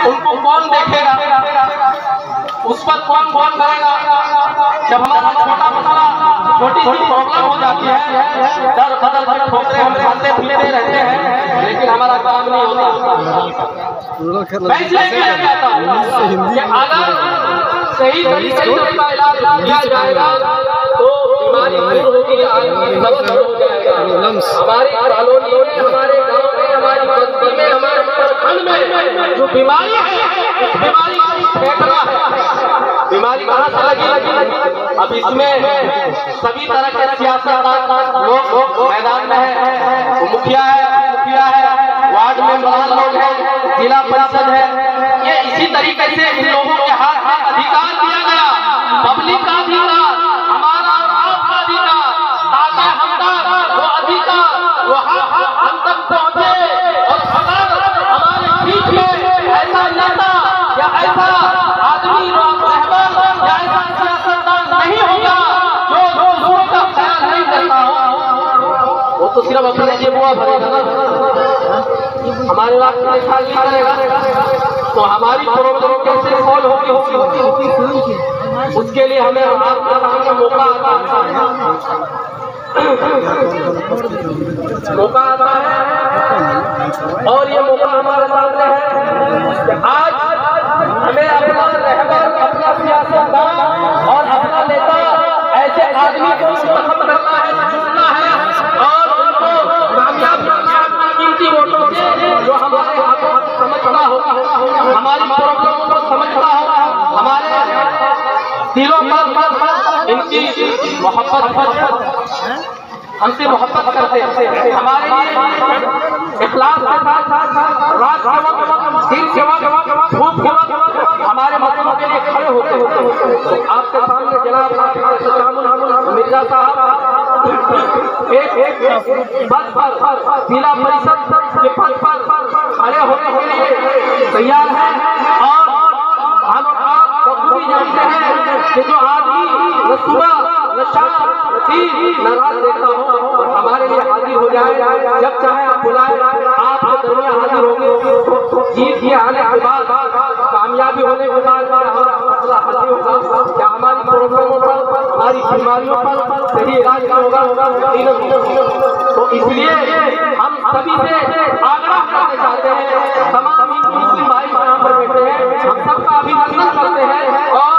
उनको कौन देखेगा, उस पर कौन कौन करेगा। जब हमारा छोटा मसला, छोटी छोटी प्रॉब्लम हो जाती है, दर बदल के ठोकरे हम खाते पीते रहते हैं, लेकिन हमारा काम नहीं होता। मैं इसलिए कहता हूं कि अगर सही तरीके से इसका इलाज किया जाएगा तो बीमारी होगी, हो जाएगा। हमारी कॉलोनी में, हमारे गांव में, हमारी बस्ती में, हमारे प्रखंड में जो बीमारी है, उस बीमारी को फेंकना है। बीमारी कहाँ से लगी? अब इसमें सभी तरह के सियासतदान लोग मैदान में है। मुखिया है, वार्ड मेंबर लोग हैं, जिला परिषद है। ये इसी तरीके से इन लोगों के हाथ में अधिकार दिया गया, पब्लिक का अधिकार, हमारा और आपका अधिकार, ताकि हम वो अधिकार वो हम तक पहुंचे। और अगर हमारे बीच में ऐसा नेता या ऐसा आदमी रहबर या ऐसा सियासतदान नहीं होगा जो दूसरों का ख्याल नहीं करता हो, वो तो सिर्फ अपने जेबुआ भरेगा ना, हमारे बात में ख्याल नहीं करेगा। तो हमारी प्रॉब्लम कैसे सॉल्व होगी? उसके लिए हमें आपके सामने मौका आता है और ये मौका हमारे सामने है कि आज हमें अपना रहबर, अपना सियासतदान और अपना नेता ऐसे आदमी को मुंतखब करना है, चुनना है और उनको कामयाब कीमती वोटों से जो हमारे हाथों समझना होगा, हमारी प्रॉब्लम को समझना होगा, हमारे दिलों पर इनकी मोहब्बत, हमसे मोहब्बत करते हैं, हमारे लिए इखलास के साथ रात के वक्त, दिन के वक्त, धूप के वक्त हमारे मसलों के लिए खड़े होते। आपके सामने जनाब मिर्जा साहब एक पद पर, जिला परिषद के पद पर खड़े होने के लिए तैयार है। और हम आप बखूबी जानते हैं कि जो आदमी न सुबह न शाम न दिन न रात देखता हो, हमारे लिए हाजिर हो जाए, जब चाहे आप बुलाए, आपके दरमियान हाजिर होंगे। जीत के आने के बाद, कामयाबी होने के बाद मसला हल होगा। क्या हमारी प्रॉब्लमों पर, हमारी बीमारियों पर सही इलाज होगा? तो इसलिए हम सभी से आग्रह करना चाहते हैं, तमाम मुस्लिम भाई यहाँ पर बैठे हैं, हम सबका अभिनंदन करते हैं और